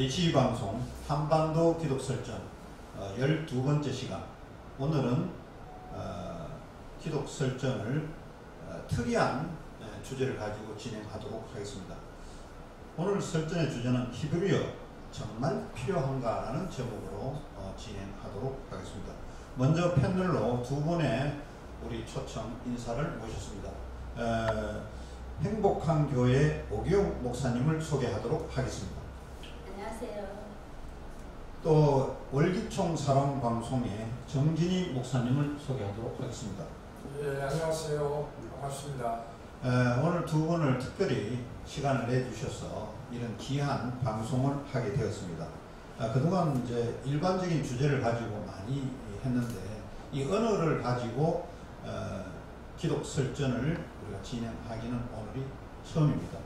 HE방송 한반도 기독설전 12번째 시간. 오늘은 기독설전을 특이한 주제를 가지고 진행하도록 하겠습니다. 오늘 설전의 주제는 히브리어 정말 필요한가 라는 제목으로 진행하도록 하겠습니다. 먼저 패널로 두 분의 우리 초청 인사를 모셨습니다. 행복한 교회 오기용 목사님을 소개하도록 하겠습니다. 안녕하세요. 또 월기총 사랑방송의 정진희 목사님을 소개하도록 하겠습니다. 예, 안녕하세요. 반갑습니다. 오늘 두 분을 특별히 시간을 내주셔서 이런 귀한 방송을 하게 되었습니다. 그동안 이제 일반적인 주제를 가지고 많이 했는데 이 언어를 가지고 기독 설전을 우리가 진행하기는 오늘이 처음입니다.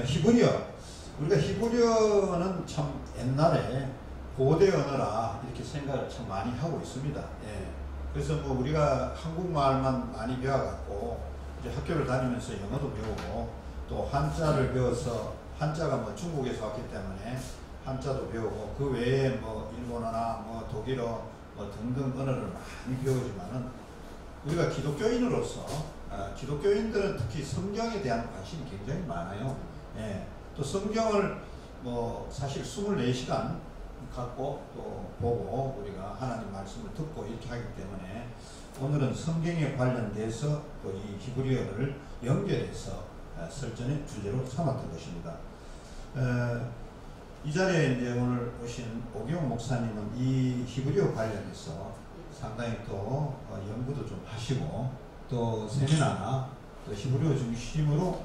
히브리어, 우리가 히브리어는 참 옛날에 고대 언어라 이렇게 생각을 참 많이 하고 있습니다. 예. 그래서 뭐 우리가 한국말만 많이 배워갖고 이제 학교를 다니면서 영어도 배우고 또 한자를 배워서 한자가 뭐 중국에서 왔기 때문에 한자도 배우고 그 외에 뭐 일본어나 뭐 독일어 뭐 등등 언어를 많이 배우지만은 우리가 기독교인으로서 기독교인들은 특히 성경에 대한 관심이 굉장히 많아요. 예. 또 성경을 뭐 사실 24시간 갖고 또 보고 우리가 하나님 말씀을 듣고 이렇게 하기 때문에 오늘은 성경에 관련돼서 또 이 히브리어를 연결해서 설전의 주제로 삼았던 것입니다. 이 자리에 이제 오늘 오신 오기용 목사님은 이 히브리어 관련해서 상당히 또 연구도 좀 하시고 또 세미나나 또 히브리어 중심으로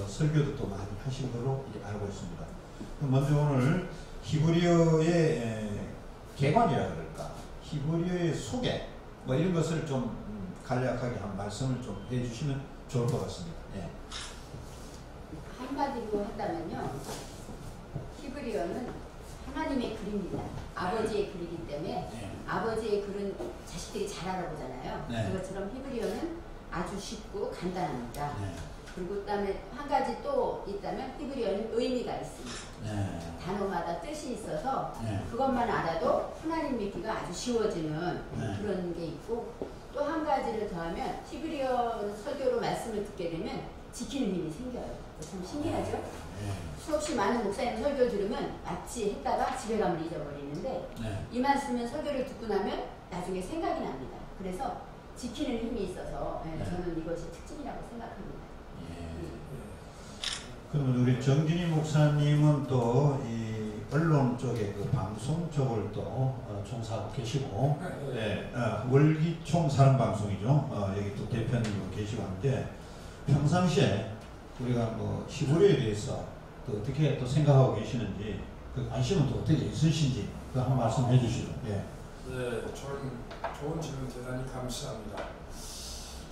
설교도 또 많이 하신 걸로 알고 있습니다. 먼저 오늘 히브리어의 개관이라 그럴까, 히브리어의 소개 뭐 이런 것을 좀 간략하게 한 말씀을 좀 해주시면 좋을 것 같습니다. 예. 한마디로 한다면요, 히브리어는 하나님의 글입니다. 아버지의 글이기 때문에 아버지의 글은 자식들이 잘 알아보잖아요. 그것처럼 히브리어는 아주 쉽고 간단합니다. 그리고 그다음에 한 가지 또 있다면 히브리어는 의미가 있습니다. 단어마다 뜻이 있어서 그것만 알아도 하나님 믿기가 아주 쉬워지는 그런 게 있고, 또 한 가지를 더하면 히브리어 설교로 말씀을 듣게 되면 지키는 힘이 생겨요. 참 신기하죠? 수없이 많은 목사님 설교를 들으면 마치 했다가 집에 가면 잊어버리는데 이 말씀은 설교를 듣고 나면 나중에 생각이 납니다. 그래서 지키는 힘이 있어서 저는 이것이 특징이라고 생각합니다. 그러면 우리 정진희 목사님은 또 이 언론 쪽에 그 방송 쪽을 또 종사하고 계시고, 월기총 사랑방송이죠. 여기 또 대표님으로 계시고 한데 평상시에 우리가 뭐 히브리어에 대해서 또 어떻게 또 생각하고 계시는지, 그 관심은 또 어떻게 있으신지 그 한 말씀 해주시죠. 네, 좋은 질문 대단히 감사합니다.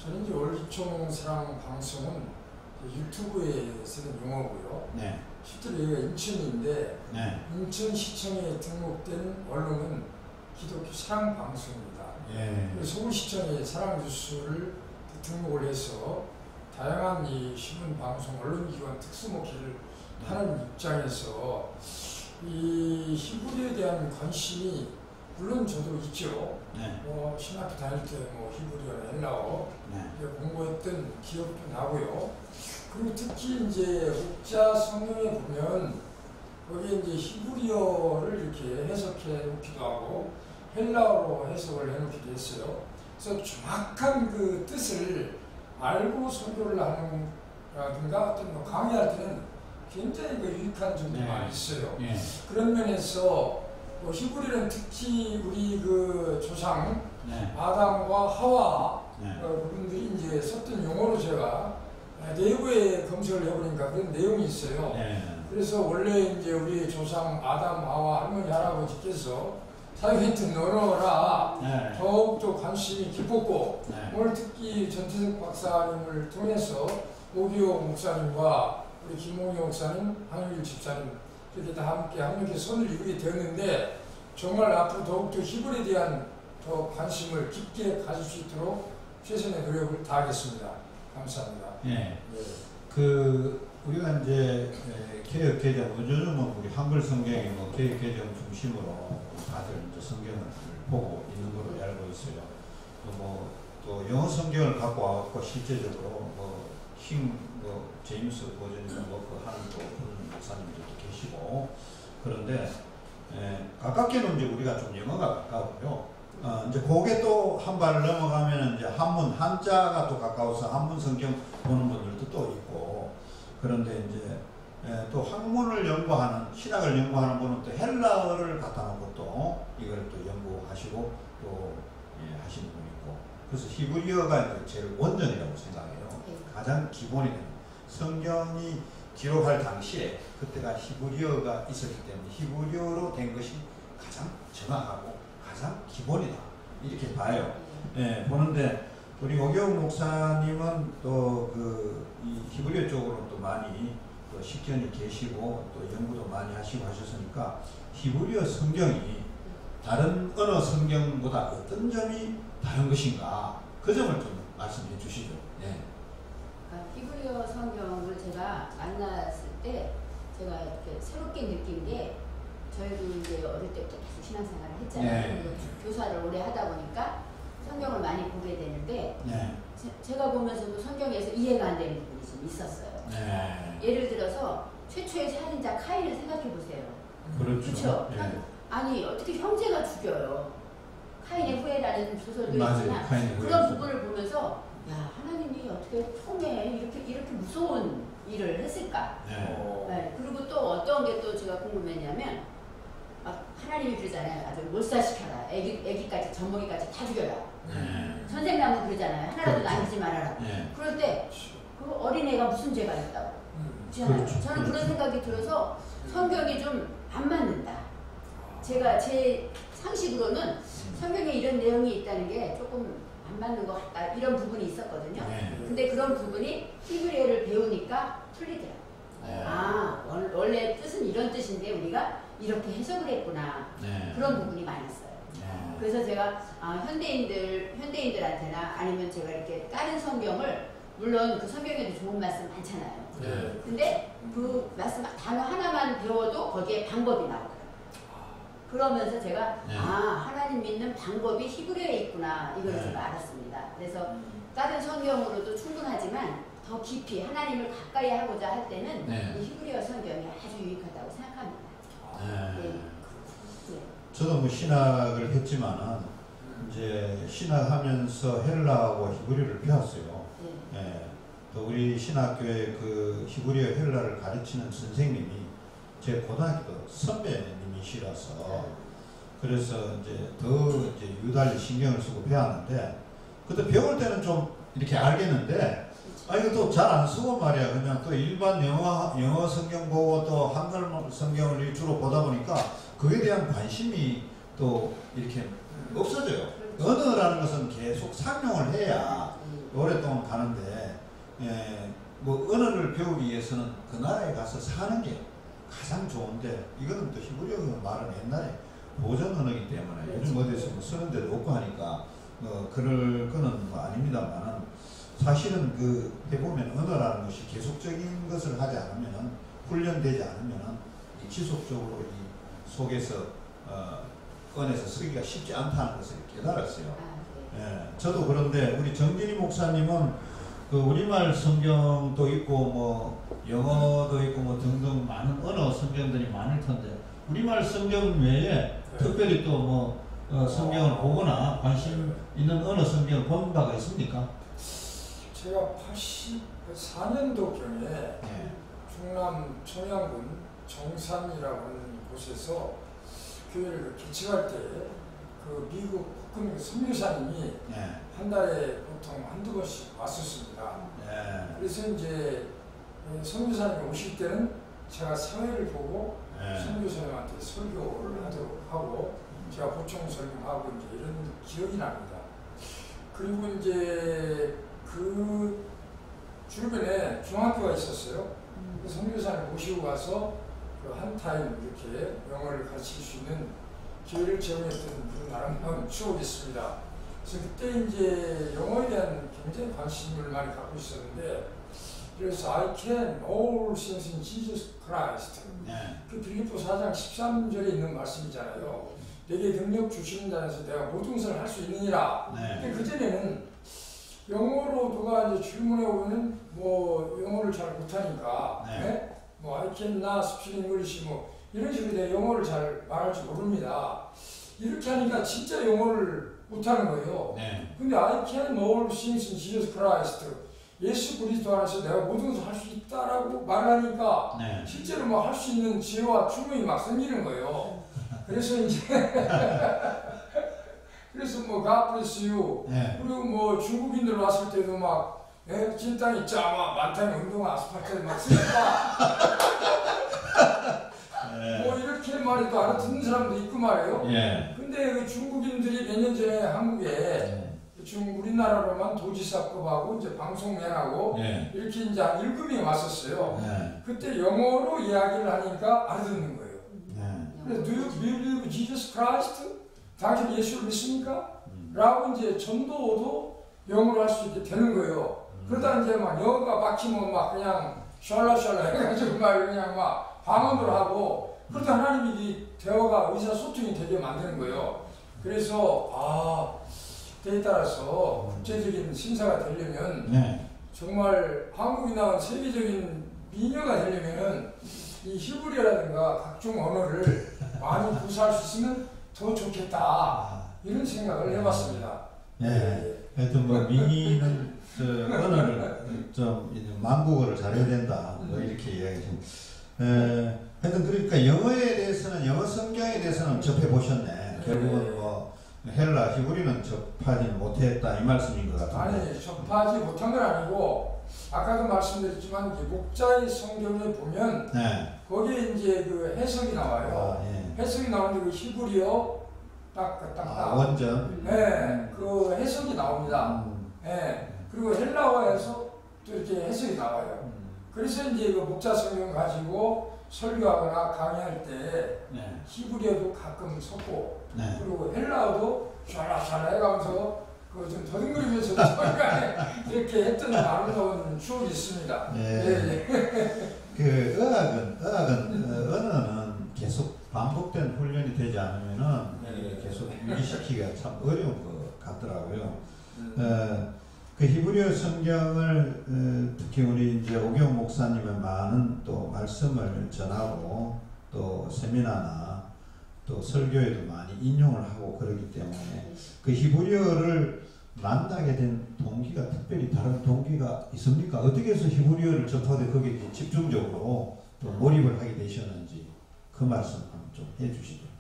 저는 이제 월기총 사랑 방송은 유튜브에 쓰는 용어고요. 실제로 여기가 인천인데 인천시청에 등록된 언론은 기독교 사랑 방송입니다. 서울시청에 사랑 뉴스를 등록을 해서 다양한 이 신문 방송 언론기관 특수목회를 하는 입장에서 이 히브리어에 대한 관심이 물론 저도 있죠. 신학교 다닐 때 뭐 히브리어나 헬라어 공부했던 기억도 나고요. 그리고 특히 이제 목자 성경에 보면 거기에 이제 히브리어를 이렇게 해석해 놓기도 하고 헬라어로 해석을 해 놓기도 했어요. 그래서 정확한 그 뜻을 알고 설교를 하는라든가 어떤 뭐 강의할 때는 굉장히 그 유익한 점이 많이 있어요. 그런 면에서 히브리어는 특히 우리 그 조상 아담과 하와 그분들이 이제 썼던 용어로 제가 내부에 검색을 해보니까 그런 내용이 있어요. 그래서 원래 이제 우리 조상 아담, 하와, 할머니, 할아버지께서 사용했던 언어라 더욱더 관심이 깊었고, 오늘 특히 전태석 박사님을 통해서 오기용 목사님과 우리 김홍희 목사님, 한유일 집사님 이렇게 다 함께 합력해 손을 이루게 되었는데, 정말 앞으로 더욱더 히브리에 대한 더 관심을 깊게 가질 수 있도록 최선의 노력을 다하겠습니다. 감사합니다. 그 우리가 이제 개혁 개정, 요즘은 우리 한글 성경이 뭐 개혁 개정 중심으로 다들 이제 성경을 보고 있는 걸로 알고 있어요. 또 영어 성경을 갖고 와갖고 실제적으로 제임스 버전이나 그 하는 또 그런 목사님들도 계시고, 그런데 가깝게는 이제 우리가 좀 영어가 가까우고요. 이제 그게 또 한 발을 넘어가면 이제 한자가 또 가까워서 한문 성경 보는 분들도 또 있고, 그런데 이제 또 학문을 연구하는, 신학을 연구하는 분은 또 헬라어를 갖다 놓고 또 이걸 또 연구하시고 또 하시는 분이 있고, 그래서 히브리어가 이제 제일 원전이라고 생각해요. 가장 기본이 됩니다. 성경이 기록할 당시에 그때가 히브리어가 있었기 때문에 히브리어로 된 것이 가장 정확하고 가장 기본이다, 이렇게 봐요. 보는데 우리 오경 목사님은 또 이 히브리어 쪽으로 또 많이 또 식견이 계시고 또 연구도 많이 하시고 하셨으니까 히브리어 성경이 다른 언어 성경보다 어떤 점이 다른 것인가, 그 점을 좀 말씀해 주시죠. 히브리어 성경을 제가 만났을 때 제가 이렇게 새롭게 느낀 게, 저희도 이제 어릴 때부터 계속 신앙생활을 했잖아요. 그리고 교사를 오래 하다 보니까 성경을 많이 보게 되는데, 제가 보면서도 성경에서 이해가 안 되는 부분이 좀 있었어요. 예를 들어서 최초의 살인자 카인을 생각해 보세요. 그렇죠. 아니 어떻게 형제가 죽여요? 카인의 후예라는 소설도 있지만 그런 부분을 보면서, 야, 하나님이 어떻게 처음에 이렇게 무서운 일을 했을까? 그리고 또 어떤 게 또 제가 궁금했냐면, 하나님이 그러잖아요. 아주 몰살시켜라. 애기까지, 젖먹이까지 다 죽여라. 선생님은 그러잖아요. 하나라도 남기지 말아라. 그럴 때 그 어린애가 무슨 죄가 있다고. 그렇죠. 저는 그런 생각이 들어서 성경이 좀 안 맞는다. 제 상식으로는 성경에 이런 내용이 있다는 게 조금 안 맞는 것 같다, 이런 부분이 있었거든요. 근데 그런 부분이 히브리어를 배우니까 풀리더라고요. 원래 뜻은 이런 뜻인데 우리가 이렇게 해석을 했구나. 그런 부분이 많았어요. 그래서 제가 현대인들한테나 아니면 제가 이렇게 다른 성경을, 물론 그 성경에도 좋은 말씀 많잖아요. 근데 그 말씀 단어 하나만 배워도 거기에 방법이 나오더라고요. 그러면서 제가 하나님 믿는 방법이 히브리어에 있구나, 이걸 제가 알았습니다. 그래서 다른 성경으로도 충분하지만 더 깊이 하나님을 가까이 하고자 할 때는 이 히브리어 성경이 아주 유익하다고 생각합니다. 저도 뭐 신학을 했지만은 이제 신학하면서 헬라하고 히브리어를 배웠어요. 또 우리 신학교에 그 히브리어 헬라를 가르치는 선생님이 제 고등학교 선배님이시라서, 그래서 이제 유달리 신경을 쓰고 배웠는데, 그때 배울 때는 좀 이렇게 알겠는데, 이것도 잘 안 쓰고 말이야. 그냥 또 일반 영어 성경 보고 또 한글 성경을 주로 보다 보니까 그에 대한 관심이 또 이렇게 없어져요. 언어라는 것은 계속 상용을 해야 오랫동안 가는데, 뭐 언어를 배우기 위해서는 그 나라에 가서 사는 게 가장 좋은데, 이거는 또 히브리어 말은 옛날에 보존 언어이기 때문에 요즘 어디서 뭐 쓰는 데도 없고 하니까 그럴 거는 뭐 아닙니다만은, 사실은 해보면 언어라는 것이 계속적인 것을 하지 않으면, 훈련되지 않으면 지속적으로 이 속에서 꺼내서 쓰기가 쉽지 않다는 것을 깨달았어요. 저도 그런데 우리 정진희 목사님은 우리말 성경도 있고 뭐 영어도 있고 뭐 등등 많은 언어 성경들이 많을 텐데, 우리말 성경 외에 특별히 또 뭐 성경을 보거나 관심 있는 언어 성경을 본 바가 있습니까? 제가 84년도경에 충남 청양군 정산이라고 하는 곳에서 교회를 개척할 때 그 미국 국군 선교사님이 한 달에 보통 한두 번씩 왔었습니다. 그래서 이제 선교사님이 오실 때는 제가 사회를 보고 선교사님한테 설교를 하도록 하고, 제가 보충 설교하고 이제 이런 기억이 납니다. 그리고 이제 그 주변에 중학교가 있었어요. 그 선교사님 모시고 가서 한 타임 이렇게 영어를 가르칠 수 있는 기회를 제공했던 그런 아름다운 추억이 있습니다. 그래서 그때 이제 영어에 대한 굉장히 관심을 많이 갖고 있었는데, 그래서 I can all things in Jesus Christ. 그 빌립보 4장 13절에 있는 말씀이잖아요. 내게 능력 주시는 자에서 내가 모든 것을 할 수 있느니라. 근데 그전에는 영어로 누가 이제 질문해 오면은 뭐 영어를 잘 못하니까 뭐 I cannot speak English 뭐 이런 식으로 내가 영어를 잘 말할 줄 모릅니다. 이렇게 하니까 진짜 영어를 못하는 거예요. 근데 I can all things in Jesus Christ. 예수 그리스도 안에서 내가 모든 것을 할 수 있다라고 말하니까 실제로 뭐 할 수 있는 지혜와 충분히 막 생기는 거예요. 그래서 이제 그래서 뭐 God bless you. 그리고 뭐 중국인들 왔을 때도 막 진땅이 짜마 만탕이 운동화 아스팔트에 막 쓰니까 뭐 이렇게 말해도 알아듣는 사람도 있고 말이에요. 근데 그 중국인들이 몇 년 전에 한국에 지금 우리나라로만 도지사급하고 이제 방송맨하고 이렇게 이제 한 1급이 왔었어요. 그때 영어로 이야기를 하니까 알아듣는 거예요. 그래서 Do you believe Jesus Christ? 당신 예수를 믿습니까? 라고 이제 전도도 영어로 할 수 있게 되는 거예요. 그러다 이제 막 영어가 막히면 막 그냥 샬라샬라 해가지고 막 그냥 막 방언으로 하고 그러다 하나님이 이 대화가 의사소통이 되게 만드는 거예요. 그래서 때에 따라서 국제적인 심사가 되려면 정말 한국이나 세계적인 미녀가 되려면은 이 히브리어라든가 각종 언어를 많이 구사할 수 있으면 더 좋겠다 이런 생각을 해봤습니다. 하여튼 뭐 미니는 언어를 좀 만국어를 잘해야 된다 뭐 이렇게 이야기했습니다. 하여튼 그러니까 영어에 대해서는 영어 성경에 대해서는 접해 보셨네. 결국은 뭐 헬라 히브리는 접하지 못했다 이 말씀인 것 같은데. 아니 접하지 못한 건 아니고 아까도 말씀드렸지만 이제 목자의 성경에 보면 거기에 이제 그 해석이 나와요. 해석이 나오는데 그 히브리어 딱 원전. 그 해석이 나옵니다. 그리고 헬라어에서 또 이렇게 해석이 나와요. 그래서 이제 그 목자 성경 가지고 설교하거나 강의할 때 히브리어도 가끔 섞고 그리고 헬라어도 샤라샤라 해가면서 그 좀 더듬거리면서 이렇게 했던 아름다운 추억이 있습니다. 그 언어는 계속 반복된 훈련이 되지 않으면은 계속 유지시키기가 참 어려운 것 같더라고요. 그 히브리어 성경을 특히 우리 이제 오경 목사님의 많은 또 말씀을 전하고 또 세미나나 또 설교에도 많이 인용을 하고 그러기 때문에 그 히브리어를 만나게 된 동기가 특별히 다른 동기가 있습니까? 어떻게 해서 히브리어를 접하되 거기에 집중적으로 또 몰입을 하게 되셨는지 그 말씀 한번 좀 해주시죠.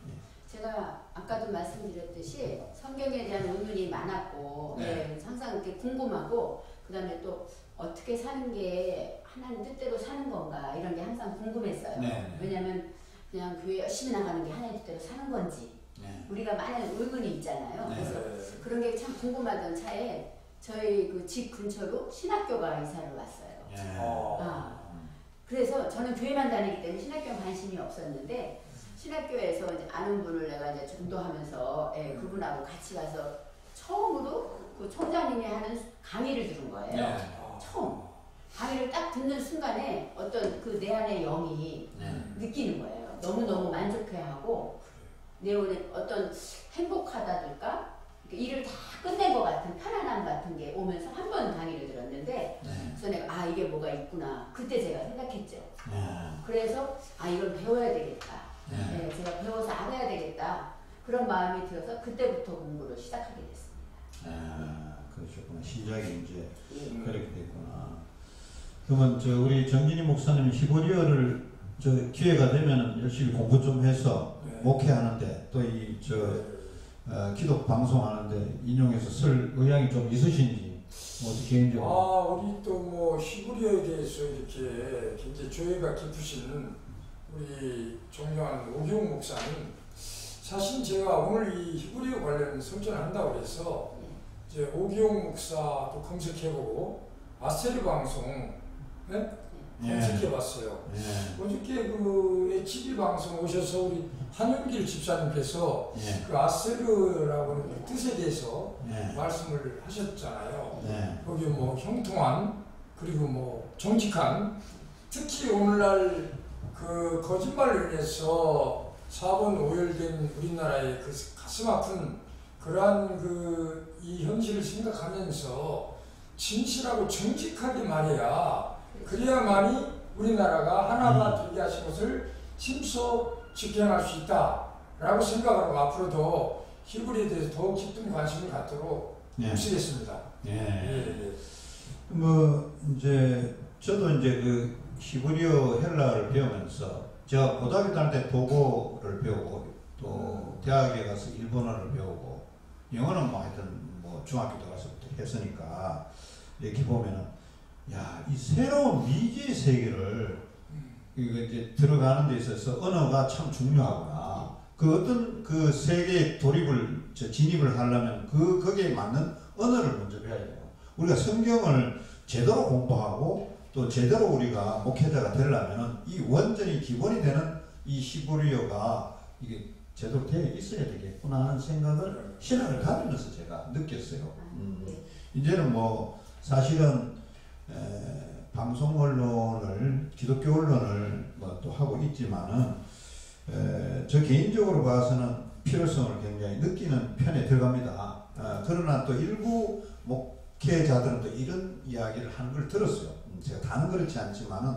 제가 아까도 말씀드렸듯이 성경에 대한 의문이 많았고 항상 이렇게 궁금하고 그 다음에 또 어떻게 사는 게 하나님 뜻대로 사는 건가 이런 게 항상 궁금했어요. 왜냐하면 그냥 교회 열심히 나가는 게 하나님 뜻대로 사는 건지 우리가 많은 의문이 있잖아요. 그래서 그런 게 참 궁금하던 차에 저희 그 집 근처로 신학교가 이사를 왔어요. 그래서 저는 교회만 다니기 때문에 신학교에 관심이 없었는데 신학교에서 이제 아는 분을 내가 이제 전도하면서 그분하고 같이 가서 처음으로 그 총장님이 하는 강의를 들은 거예요. 처음 강의를 딱 듣는 순간에 어떤 그 내 안의 영이 느끼는 거예요. 너무너무 만족해하고 내 오늘 어떤 행복하다든가 일을 다 끝낸 것 같은 편안함 같은 게 오면서 한 번 강의를 들었는데 그래서 내가 이게 뭐가 있구나 그때 제가 생각했죠. 그래서 이걸 배워야 되겠다. 제가 배워서 알아야 되겠다. 그런 마음이 들어서 그때부터 공부를 시작하게 됐습니다. 그러셨구나. 시작이 이제 그렇게 됐구나. 그러면 우리 정진희 목사님 히브리어를 기회가 되면 열심히 공부 좀 해서 목회하는데 또 이 기독 방송하는데 인용해서 쓸 의향이 좀 있으신지 어떻게 개인적으로? 우리 또 뭐 히브리어에 대해서 이렇게 굉장히 조예가 깊으신 우리 존경하는 오경 목사님, 사실 제가 오늘 이 히브리어 관련 설전을 한다고 해서 이제 오경 목사도 검색해보고 아세르 방송 검색해봤어요. 어저께 그 HB 방송 오셔서 우리 한용길 집사님께서 그 아세르라고 하는 뜻에 대해서 말씀을 하셨잖아요. 거기 뭐 형통한 그리고 뭐 정직한, 특히 오늘날 그 거짓말로 인해서 사본 오열된 우리나라의 그 가슴 아픈 그러한 그 이 현실을 생각하면서 진실하고 정직하게 말해야, 그래야만이 우리나라가 하나가 되게 하신 것을 힘써 지켜낼 수 있다라고 생각하고 앞으로도 히브리에 대해서 더욱 깊은 관심을 갖도록 힘쓰겠습니다. 뭐 이제 저도 이제 그 히브리어 헬라어를 배우면서 제가 고등학교 다닐 때 독어를 배우고 또 대학에 가서 일본어를 배우고 영어는 뭐 하여튼 뭐 중학교 때 가서부터 했으니까 이렇게 보면은 야, 이 새로운 미지의 세계를 이거 이제 들어가는 데 있어서 언어가 참 중요하구나. 그 어떤 그 세계에 진입을 하려면 거기에 맞는 언어를 먼저 배워야 돼요. 우리가 성경을 제대로 공부하고 또 제대로 우리가 목회자가 되려면은 이 원전이 기본이 되는 이 히브리어가 이게 제대로 되어 있어야 되겠구나 하는 생각을 신학을 다니면서 제가 느꼈어요. 이제는 뭐 사실은 방송 언론을 기독교 언론을 뭐 또 하고 있지만은 저 개인적으로 봐서는 필요성을 굉장히 느끼는 편에 들어갑니다. 그러나 또 일부 목회자들은 또 이런 이야기를 하는 걸 들었어요. 제가 다는 그렇지 않지만은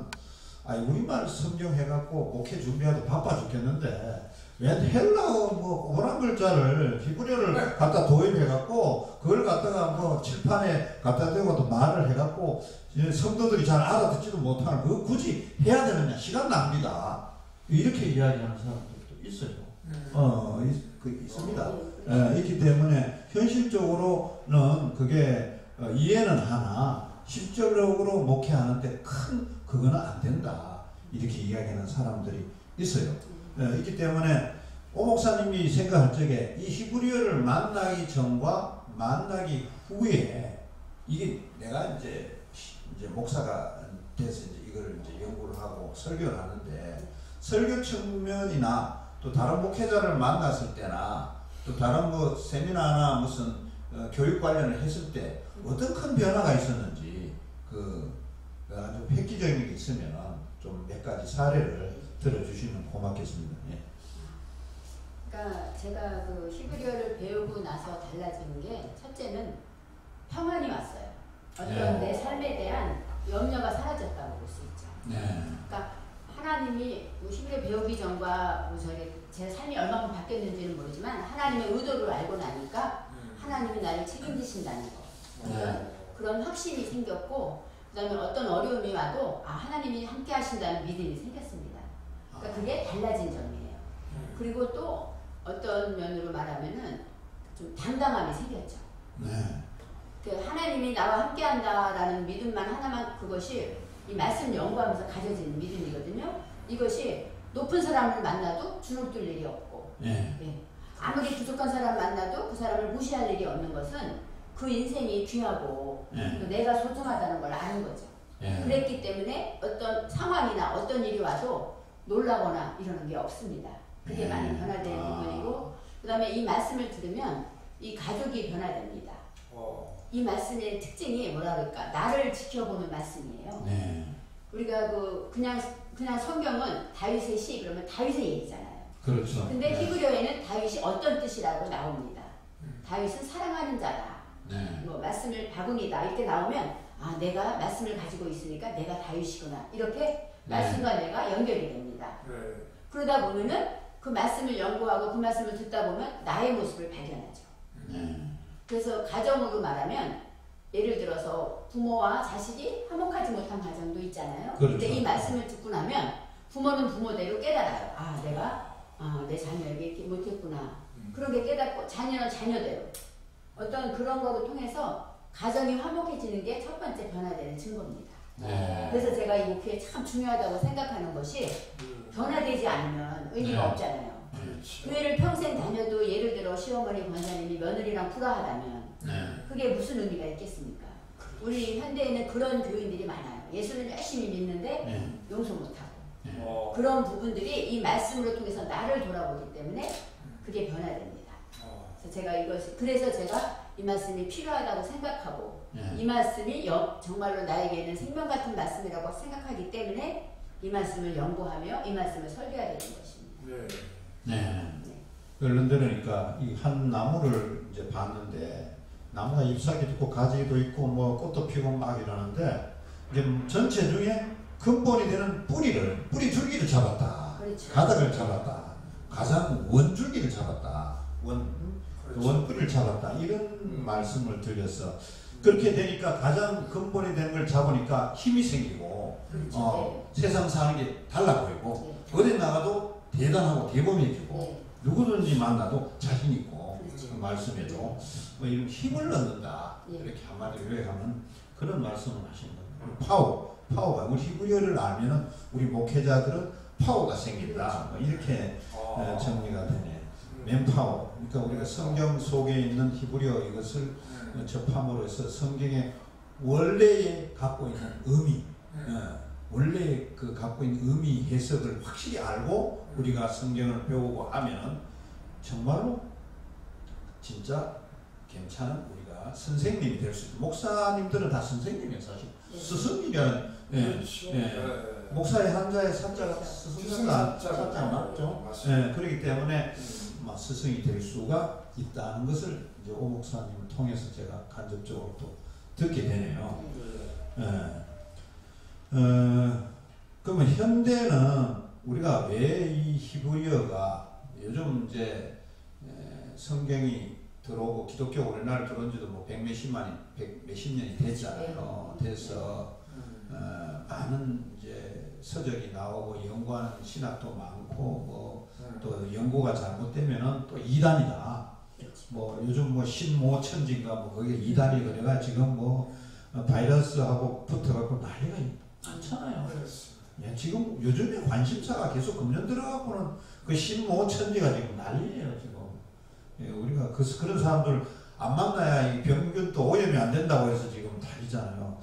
우리말 성경 해갖고 목회 준비하도 바빠 죽겠는데 왜 헬라어 뭐 오란 글자를 히브리어를 갖다 도입해갖고 그걸 갖다가 뭐 칠판에 갖다 대고 또 말을 해갖고 성도들이 잘 알아듣지도 못하는 그거 굳이 해야 되느냐, 시간 낭비다, 이렇게 이야기하는 사람들도 있어요. 있습니다. 있기 때문에 현실적으로는 그게 이해는 하나 실질적으로 목회하는데 큰 그거는 안 된다, 이렇게 이야기하는 사람들이 있어요. 있기 때문에 오 목사님이 생각할 적에 이 히브리어를 만나기 전과 만나기 후에 이게 내가 이제 목사가 돼서 이제 이걸 이제 연구를 하고 설교를 하는데 설교 측면이나 또 다른 목회자를 만났을 때나 또 다른 뭐 세미나나 무슨 교육 관련을 했을 때 어떤 큰 변화가 있었는지 아주 획기적인 게 있으면 좀 몇 가지 사례를 들어주시면 고맙겠습니다. 예. 그러니까 제가 그 히브리어를 배우고 나서 달라진 게 첫째는 평안이 왔어요. 어떤 내 삶에 대한 염려가 사라졌다고 볼 수 있죠. 그러니까 하나님이 히브리어 배우기 전과 제 삶이 얼마큼 바뀌었는지는 모르지만 하나님의 의도를 알고 나니까 하나님이 나를 책임지신다는 거, 그런 확신이 생겼고, 그 다음에 어떤 어려움이 와도 하나님이 함께 하신다는 믿음이 생겼습니다. 그러니까 그게 달라진 점이에요. 그리고 또 어떤 면으로 말하면은 좀 당당함이 생겼죠. 그 하나님이 나와 함께 한다라는 믿음만 하나만, 그것이 이 말씀 연구하면서 가져지는 믿음이거든요. 이것이 높은 사람을 만나도 주눅들 일이 없고, 아무리 부족한 사람 만나도 그 사람을 무시할 일이 없는 것은 그 인생이 귀하고 내가 소중하다는 걸 아는 거죠. 그랬기 때문에 어떤 상황이나 어떤 일이 와도 놀라거나 이러는 게 없습니다. 그게 많이 변화되는 부분이고, 그 다음에 이 말씀을 들으면 이 가족이 변화됩니다. 이 말씀의 특징이 뭐라 그럴까, 나를 지켜보는 말씀이에요. 우리가 그냥 성경은 다윗의 시 그러면 다윗의 얘기잖아요. 그렇죠. 근데 히브리어에는 다윗이 어떤 뜻이라고 나옵니다. 다윗은 사랑하는 자다. 뭐 말씀을 바구니다 이렇게 나오면 내가 말씀을 가지고 있으니까 내가 다윗이구나, 이렇게 말씀과 내가 연결이 됩니다. 그러다 보면은 그 말씀을 연구하고 그 말씀을 듣다 보면 나의 모습을 발견하죠. 그래서 가정으로 말하면 예를 들어서 부모와 자식이 화목하지 못한 가정도 있잖아요. 그렇죠. 근데 이 말씀을 듣고 나면 부모는 부모대로 깨달아요. 내가 내 자녀에게 이렇게 못했구나. 그런 게 깨닫고 자녀는 자녀대로 어떤 그런 거를 통해서 가정이 화목해지는 게 첫 번째 변화되는 증거입니다. 그래서 제가 이 목회에 참 중요하다고 생각하는 것이 변화되지 않으면 의미가 없잖아요. 교회를 평생 다녀도 예를 들어 시어머니 권사님이 며느리랑 불화하다면 그게 무슨 의미가 있겠습니까? 우리 현대에는 그런 교인들이 많아요. 예수를 열심히 믿는데 용서 못하고 그런 부분들이 이 말씀으로 통해서 나를 돌아보기 때문에 그게 변화됩니다. 그래서 제가 이 말씀이 필요하다고 생각하고 네. 이 말씀이 정말로 나에게는 생명 같은 말씀이라고 생각하기 때문에 이 말씀을 연구하며 이 말씀을 설교해야 되는 것입니다. 네. 그러니까 이 한 나무를 이제 봤는데 나무가 잎사귀도 있고 가지도 있고 뭐 꽃도 피고 막 이러는데 이제 전체 중에 근본이 되는 뿌리 줄기를 잡았다. 그렇죠. 가닥을 잡았다. 가장 원줄기를 잡았다. 원뿌리를 잡았다. 이런 말씀을 드렸어. 그렇게 되니까 가장 근본이 되는 걸 잡으니까 힘이 생기고 그렇죠. 세상 사는 게 달라 보이고 네. 어디 나가도 대단하고 대범해지고 네. 누구든지 만나도 자신 있고 그렇죠. 그 말씀에도 뭐 이런 힘을 얻는다. 네. 이렇게 한마디로 요약하면 그런 말씀을 하신 거예요. 파워가 우리 히브리어를 알면은 우리 목회자들은 파워가 생긴다. 뭐 이렇게 정리가 되네. 맨파워. 그러니까 우리가 성경 속에 있는 히브리어 이것을 접함으로써 성경의 원래에 갖고 있는 의미, 원래 그 갖고 있는 의미 해석을 확실히 알고 우리가 성경을 배우고 하면 정말로 진짜 괜찮은 우리가 선생님이 될 수 있고 목사님들은 다 선생님이에요 사실. 스승이라는 목사의 한자의 산자가 스승자가 산자 맞죠? 그렇기 때문에 스승이 될 수가 있다는 것을 이제 오 목사님을 통해서 제가 간접적으로 또 듣게 되네요. 그러면 현대는 우리가 왜 이 히브리어가 요즘 이제 성경이 들어오고 기독교 우리나라에 들어온 지도 뭐 백몇십 년이 됐잖아요. 돼서 많은 이제 서적이 나오고 연구하는 신학도 많고 뭐 또 연구가 잘못되면은 또 이단이다. 뭐 요즘 뭐 신모천지인가 뭐 그게 이단이 그래가 지금 뭐 바이러스하고 붙어갖고 난리가 많잖아요. 예, 지금 요즘에 관심사가 계속 금년 들어가고는 그 신모천지가 지금 난리예요 지금. 예, 우리가 그런 사람들 안 만나야 이 병균도 오염이 안 된다고 해서 지금 난리잖아요.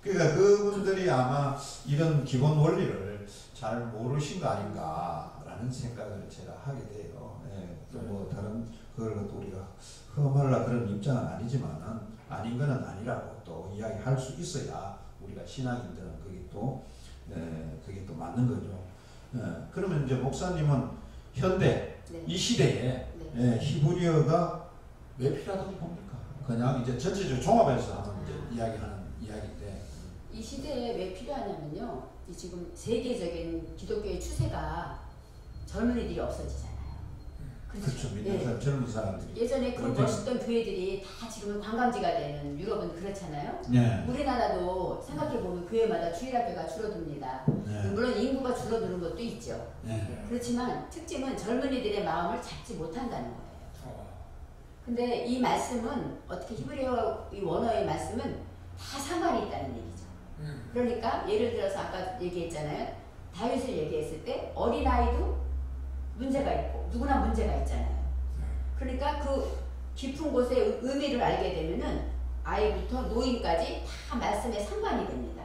그러니까 그분들이 아마 이런 기본 원리를 잘 모르신 거 아닌가라는 생각을 제가 하게 돼요. 예, 또 뭐 다른 그걸 또 우리가 험하려 그런 입장은 아니지만은 아닌 거는 아니라고 또 이야기할 수 있어야 우리가 신앙인들은 그게 또 그게 또 맞는 거죠. 그러면 이제 목사님은 현대 이 시대에 히브리어가 왜 필요하다고 봅니까? 그냥 이제 전체적으로 종합해서 한번 이제 이야기하는 이야기인데 이 시대에 왜 필요하냐면요. 지금 세계적인 기독교의 추세가 젊은이들이 없어지잖아요. 그렇죠. 젊은 사람들이. 예전에 그 멋있던 교회들이 다 지금은 관광지가 되는 유럽은 그렇잖아요. 네. 우리나라도 생각해보면 교회마다 주일학교가 줄어듭니다. 네. 물론 인구가 줄어드는 것도 있죠. 네. 그렇지만 특징은 젊은이들의 마음을 잡지 못한다는 거예요. 근데 이 말씀은 어떻게 히브리어 이 원어의 말씀은 다 상관이 있다는 얘기죠. 그러니까 예를 들어서 아까 얘기했잖아요. 다윗을 얘기했을 때 어린아이도 문제가 있고 누구나 문제가 있잖아요. 그러니까 그 깊은 곳의 의미를 알게 되면은 아이부터 노인까지 다 말씀에 상관이 됩니다.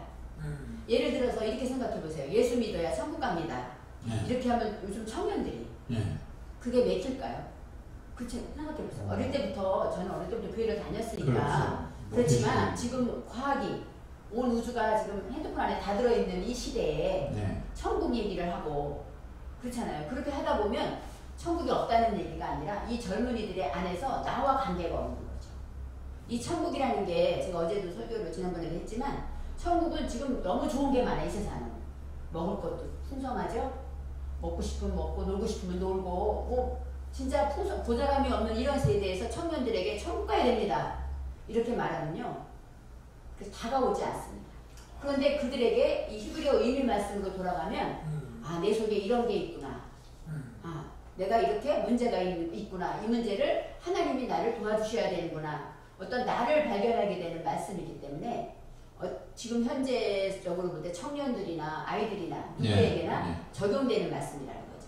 예를 들어서 이렇게 생각해 보세요. 예수 믿어야 천국 갑니다. 이렇게 하면 요즘 청년들이 그게 맥힐까요? 그렇죠. 생각해 보세요. 어릴 때부터 저는 어릴 때부터 교회를 다녔으니까 그렇지만 지금 과학이 온 우주가 지금 핸드폰 안에 다 들어있는 이 시대에 천국 얘기를 하고 그렇잖아요. 그렇게 하다 보면 천국이 없다는 얘기가 아니라 이 젊은이들의 안에서 나와 관계가 없는 거죠. 이 천국이라는 게 제가 어제도 설교를 지난번에도 했지만 천국은 지금 너무 좋은 게 많아요. 이 세상은. 먹을 것도 풍성하죠. 먹고 싶으면 먹고 놀고 싶으면 놀고 뭐 진짜 보잘감이 없는 이런 세대에서 청년들에게 천국 가야 됩니다. 이렇게 말하면요. 그래서 다가오지 않습니다. 그런데 그들에게 이 히브리어 의미 말씀으로 돌아가면 내 속에 이런 게 있구나. 내가 이렇게 문제가 있구나. 이 문제를 하나님이 나를 도와주셔야 되는구나. 어떤 나를 발견하게 되는 말씀이기 때문에 지금 현재적으로 볼 때 청년들이나 아이들이나 누구에게나 적용되는 말씀이라는 거죠.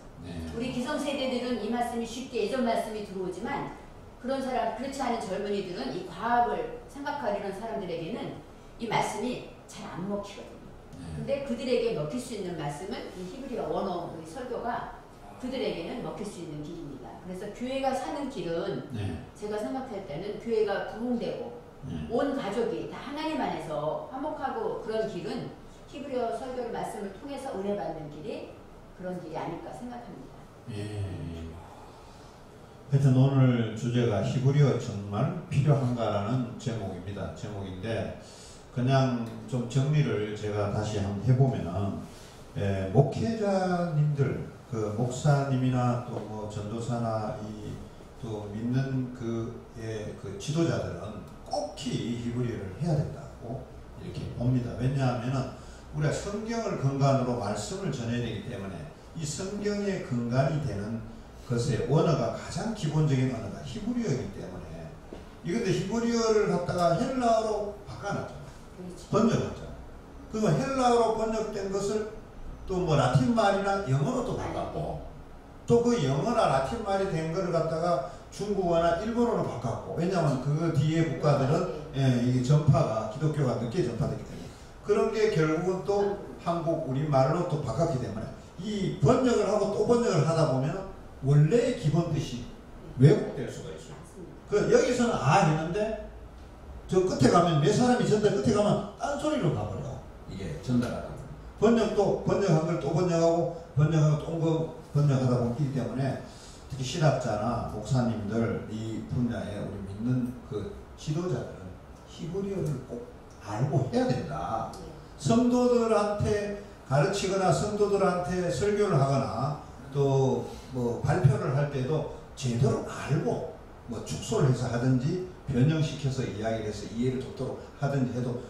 우리 기성세대들은 이 말씀이 쉽게 예전 말씀이 들어오지만 그렇지 않은 젊은이들은 이 과학을 생각하려는 사람들에게는 이 말씀이 잘 안 먹히거든요. 근데 그들에게 먹힐 수 있는 말씀은 이 히브리어 원어 설교가 그들에게는 먹힐 수 있는 길입니다. 그래서 교회가 사는 길은 네. 제가 생각할 때는 교회가 부흥되고 네. 온 가족이 다 하나님 안에서 화목하고 그런 길은 히브리어 설교를 말씀을 통해서 은혜 받는 길이 그런 길이 아닐까 생각합니다. 예. 하여튼 오늘 주제가 히브리어 정말 필요한가라는 제목입니다. 제목인데 그냥 좀 정리를 제가 다시 한번 해보면은 목회자님들 그 목사님이나 또 뭐 전도사나 또 믿는 그 지도자들은 꼭히 히브리어를 해야 된다고 이렇게 봅니다. 왜냐하면은 우리가 성경을 근간으로 말씀을 전해야 되기 때문에 이 성경의 근간이 되는 것의 언어가 가장 기본적인 언어가 히브리어이기 때문에 이건데 히브리어를 갖다가 헬라어로 바꿔놨잖아요. 번역했잖아요. 그리고 헬라어로 번역된 것을 또 뭐 라틴 말이나 영어로 또 바꿨고 또 그 영어나 라틴 말이 된 거를 갖다가 중국어나 일본어로 바꿨고 왜냐하면 그 뒤에 국가들은 이게 전파가 기독교가 늦게 전파되기 때문에 그런 게 결국은 또 한국 우리말로 또 바꿨기 때문에 이 번역을 하고 또 번역을 하다 보면 원래의 기본 뜻이 왜곡될 수가 있어요. 그 여기서는 했는데 저 끝에 가면 몇 사람이 전달 끝에 가면 딴소리로 가버려. 이게 전달하다 보면 번역도 번역한 걸 또 번역하고 번역하고 또 번역하다 보기 때문에 특히 신학자나 목사님들 이 분야에 우리 믿는 그 지도자들은 히브리어를 꼭 알고 해야 된다. 성도들한테 가르치거나 성도들한테 설교를 하거나 또 뭐 발표를 할 때도 제대로 알고 뭐 축소를 해서 하든지 변형시켜서 이야기를 해서 이해를 돕도록 하든지 해도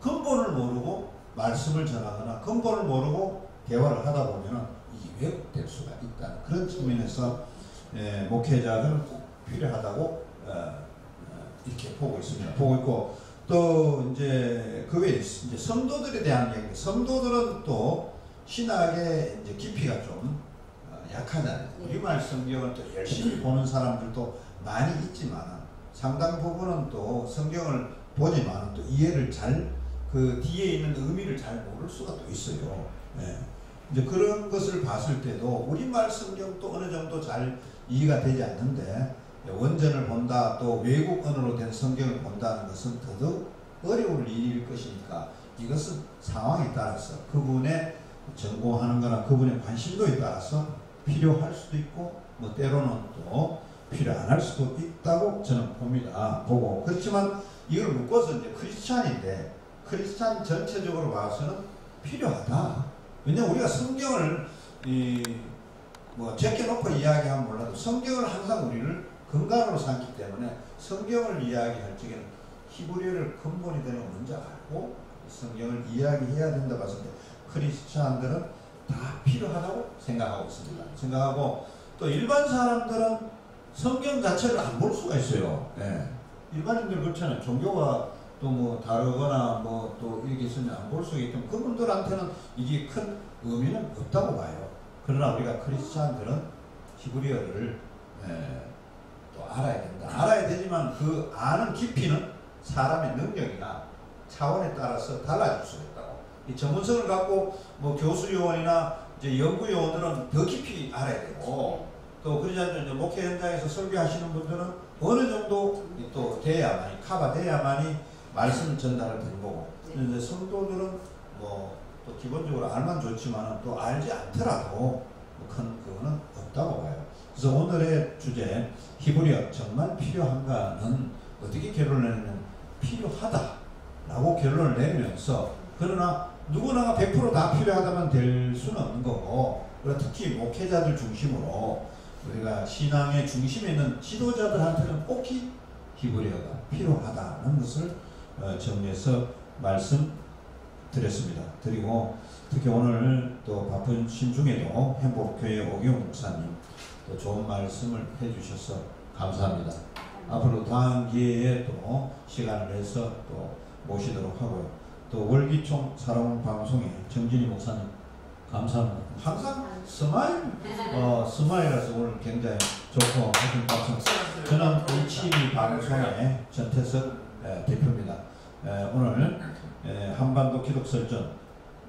근본을 모르고 말씀을 전하거나 근본을 모르고 대화를 하다 보면 이게 왜곡될 수가 있다는 그런 측면에서 목회자들은 꼭 필요하다고 이렇게 보고 있습니다. 보고 있고 또 이제 그 외에 이제 성도들에 대한 얘기. 성도들은 또 신학의 이제 깊이가 좀 약하잖아요. 우리말 성경을 또 열심히 보는 사람들도 많이 있지만 상당 부분은 또 성경을 보지만 또 이해를 잘 그 뒤에 있는 의미를 잘 모를 수가 또 있어요. 이제 그런 것을 봤을 때도 우리말 성경도 어느 정도 잘 이해가 되지 않는데 원전을 본다 또 외국 언어로 된 성경을 본다는 것은 더더욱 어려울 일일 것이니까 이것은 상황에 따라서 그분의 전공하는 거나 그분의 관심도에 따라서 필요할 수도 있고 뭐 때로는 또 필요 안 할 수도 있다고 저는 봅니다. 보고 그렇지만 이걸 묶어서 이제 크리스찬인데 크리스찬 전체적으로 봐서는 필요하다. 왜냐하면 우리가 성경을 뭐 제껴놓고 이야기하면 몰라도 성경을 항상 우리를 근간으로 삼기 때문에 성경을 이야기할 적에는 히브리어를 근본이 되는 걸 먼저 알고 성경을 이야기해야 된다 봤을 때 크리스찬들은 다 필요하다고 생각하고 있습니다. 생각하고 또 일반 사람들은 성경 자체를 안 볼 수가 있어요. 일반인들 그렇잖아요. 종교가 또 뭐 다르거나 뭐 또 이렇게 있으면 안 볼 수가 있기 때문에 그분들한테는 이게 큰 의미는 없다고 봐요. 그러나 우리가 크리스찬들은 히브리어를 또 알아야 된다. 알아야 되지만 그 아는 깊이는 사람의 능력이나 차원에 따라서 달라질 수가 있다고. 이 전문성을 갖고 뭐 교수 요원이나 이제 연구 요원들은 더 깊이 알아야 되고 또 그러지 않으면 목회 현장에서 설교하시는 분들은 어느 정도 또 돼야만이 커버돼야만이 말씀 전달을 되는 거고 그런데 성도들은 뭐 또 기본적으로 알면 좋지만 또 알지 않더라도 큰 그거는 없다고 봐요. 그래서 오늘의 주제 히브리어 정말 필요한가는 어떻게 결론을 내냐면 필요하다라고 결론을 내면서 그러나 누구나가 100% 다 필요하다면 될 수는 없는 거고 특히 목회자들 중심으로 우리가 신앙의 중심에 있는 지도자들한테는 꼭 히브리어가 필요하다는 것을 정리해서 말씀드렸습니다. 그리고 특히 오늘 또 바쁜 신중에도 행복교회 오경 목사님 또 좋은 말씀을 해주셔서 감사합니다. 앞으로 다음 기회에 또 시간을 내서 또 모시도록 하고요. 또 월기총 살아온 방송에 정진희 목사님 감사합니다. 항상 스마일라서 오늘 굉장히 좋고 하신 방송. 저는 HB 방송의 전태석 대표입니다. 오늘 한반도 기독설전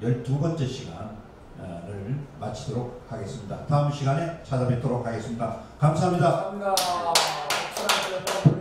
12번째 시간 마치도록 하겠습니다. 다음 시간에 찾아뵙도록 하겠습니다. 감사합니다. 감사합니다.